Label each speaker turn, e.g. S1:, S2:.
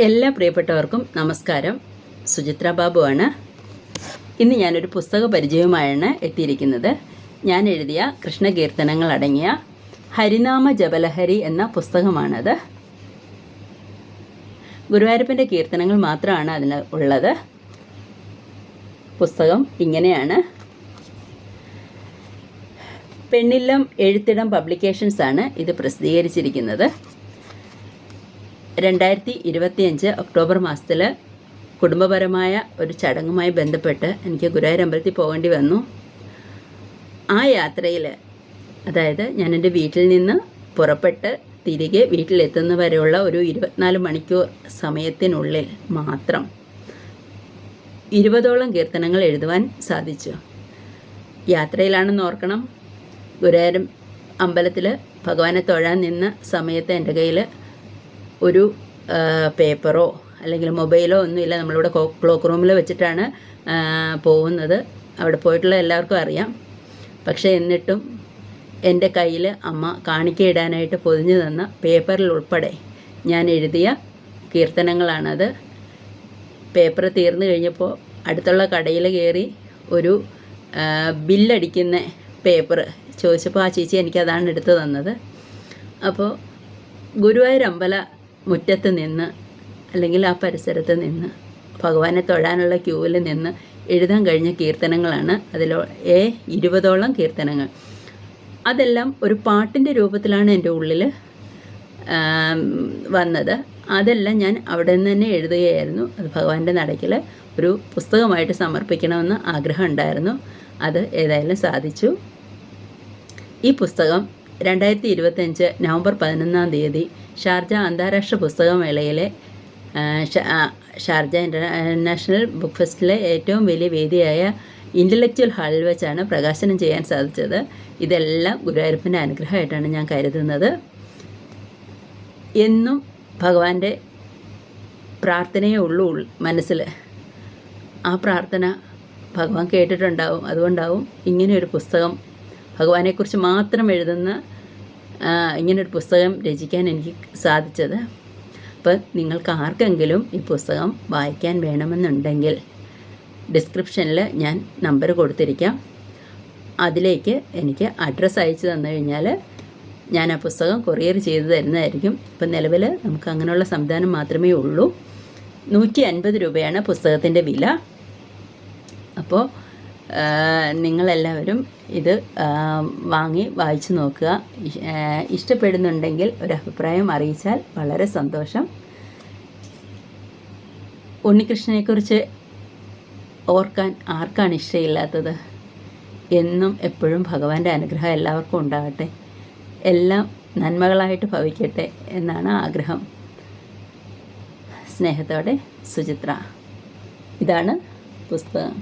S1: എല്ലാ പ്രിയപ്പെട്ടവർക്കും നമസ്കാരം. സുചിത്ര ബാബു ആണ്. ഇന്ന് ഞാനൊരു പുസ്തക പരിചയവുമായാണ് എത്തിയിരിക്കുന്നത്. ഞാൻ എഴുതിയ കൃഷ്ണകീർത്തനങ്ങൾ അടങ്ങിയ ഹരിനാമ ജപലഹരി എന്ന പുസ്തകമാണത്. ഗുരുവായൂരപ്പൻ്റെ കീർത്തനങ്ങൾ മാത്രമാണ് അതിന് ഉള്ളത്. പുസ്തകം ഇങ്ങനെയാണ്. പെണ്ണില്ലം എഴുത്തിടം പബ്ലിക്കേഷൻസ് ആണ് ഇത് പ്രസിദ്ധീകരിച്ചിരിക്കുന്നത്. 2025 ഒക്ടോബർ മാസത്തിൽ കുടുംബപരമായ ഒരു ചടങ്ങുമായി ബന്ധപ്പെട്ട് എനിക്ക് ഗുരുവായൂർ അമ്പലത്തിൽ പോകേണ്ടി വന്നു. ആ യാത്രയിൽ, അതായത് ഞാൻ എൻ്റെ വീട്ടിൽ നിന്ന് പുറപ്പെട്ട് തിരികെ വീട്ടിലെത്തുന്ന വരെയുള്ള ഒരു 24 മണിക്കൂർ സമയത്തിനുള്ളിൽ മാത്രം 20ഓളം കീർത്തനങ്ങൾ എഴുതുവാൻ സാധിച്ചു. യാത്രയിലാണെന്ന് ഓർക്കണം. ഗുരുവായൂർ അമ്പലത്തിൽ ഭഗവാനെ തൊഴാൻ നിന്ന സമയത്ത് എൻ്റെ കയ്യിൽ ഒരു പേപ്പറോ അല്ലെങ്കിൽ മൊബൈലോ ഒന്നുമില്ല. നമ്മളിവിടെ ക്ലോക്ക് റൂമിൽ വെച്ചിട്ടാണ് പോകുന്നത്. അവിടെ പോയിട്ടുള്ള എല്ലാവർക്കും അറിയാം. പക്ഷേ എന്നിട്ടും എൻ്റെ കയ്യിൽ അമ്മ കാണിക്കയിടാനായിട്ട് പൊതിഞ്ഞു തന്ന പേപ്പറിൽ ഉൾപ്പെടെ ഞാൻ എഴുതിയ കീർത്തനങ്ങളാണത്. പേപ്പർ തീർന്നു കഴിഞ്ഞപ്പോൾ അടുത്തുള്ള കടയിൽ കയറി ഒരു ബില്ലടിക്കുന്ന പേപ്പർ ചോദിച്ചപ്പോൾ ആ ചേച്ചി എനിക്കതാണ് എടുത്തു തന്നത്. അപ്പോൾ ഗുരുവായൂർ അമ്പല മുറ്റത്ത് നിന്ന് അല്ലെങ്കിൽ ആ പരിസരത്ത് നിന്ന് ഭഗവാനെ തൊഴാനുള്ള ക്യൂവിൽ നിന്ന് എഴുതാൻ കഴിഞ്ഞ കീർത്തനങ്ങളാണ്. 20ഓളം കീർത്തനങ്ങൾ. അതെല്ലാം ഒരു പാട്ടിൻ്റെ രൂപത്തിലാണ് എൻ്റെ ഉള്ളിൽ വന്നത്. അതെല്ലാം ഞാൻ അവിടെ നിന്ന് തന്നെ എഴുതുകയായിരുന്നു. അത് ഭഗവാന്റെ നടയ്ക്കൽ ഒരു പുസ്തകമായിട്ട് സമർപ്പിക്കണമെന്ന് ആഗ്രഹം ഉണ്ടായിരുന്നു. അത് ഏതായാലും സാധിച്ചു. ഈ പുസ്തകം 2025 നവംബർ 11 ഷാർജ അന്താരാഷ്ട്ര പുസ്തകമേളയിലെ ഷാർജ ഇൻ്റർനാഷണൽ ബുക്ക് ഫെസ്റ്റിലെ ഏറ്റവും വലിയ വേദിയായ ഇൻ്റലക്ച്വൽ ഹാളിൽ വെച്ചാണ് പ്രകാശനം ചെയ്യാൻ സാധിച്ചത്. ഇതെല്ലാം ഗുരുവായൂരപ്പൻ്റെ അനുഗ്രഹമായിട്ടാണ് ഞാൻ കരുതുന്നത്. എന്നും ഭഗവാന്റെ പ്രാർത്ഥനയേ ഉള്ളൂ മനസ്സിൽ. ആ പ്രാർത്ഥന ഭഗവാൻ കേട്ടിട്ടുണ്ടാവും. അതുകൊണ്ടാവും ഇങ്ങനെയൊരു പുസ്തകം, ഭഗവാനെക്കുറിച്ച് മാത്രം എഴുതുന്ന ഇങ്ങനൊരു പുസ്തകം രചിക്കാൻ എനിക്ക് സാധിച്ചത്. അപ്പോൾ നിങ്ങൾക്ക് ആർക്കെങ്കിലും ഈ പുസ്തകം വായിക്കാൻ വേണമെന്നുണ്ടെങ്കിൽ ഡിസ്ക്രിപ്ഷനിൽ ഞാൻ നമ്പർ കൊടുത്തിരിക്കാം. അതിലേക്ക് എനിക്ക് അഡ്രസ്സ് അയച്ചു തന്നു കഴിഞ്ഞാൽ ഞാൻ ആ പുസ്തകം കൊറിയർ ചെയ്ത് തരുന്നതായിരിക്കും. ഇപ്പം നിലവിൽ നമുക്ക് അങ്ങനെയുള്ള സംവിധാനം മാത്രമേ ഉള്ളൂ. 150 രൂപയാണ് പുസ്തകത്തിൻ്റെ വില. അപ്പോൾ നിങ്ങളെല്ലാവരും ഇത് വാങ്ങി വായിച്ചു നോക്കുക. ഇഷ്ടപ്പെടുന്നുണ്ടെങ്കിൽ ഒരു അഭിപ്രായം അറിയിച്ചാൽ വളരെ സന്തോഷം. ഉണ്ണികൃഷ്ണനെക്കുറിച്ച് ഓർക്കാൻ ആർക്കാണ് ഇഷ്ടമില്ലാത്തത്? എന്നും എപ്പോഴും ഭഗവാന്റെ അനുഗ്രഹം എല്ലാവർക്കും ഉണ്ടാകട്ടെ. എല്ലാം നന്മകളായിട്ട് ഭവിക്കട്ടെ എന്നാണ് ആഗ്രഹം. സ്നേഹത്തോടെ സുചിത്ര. ഇതാണ് പുസ്തകം.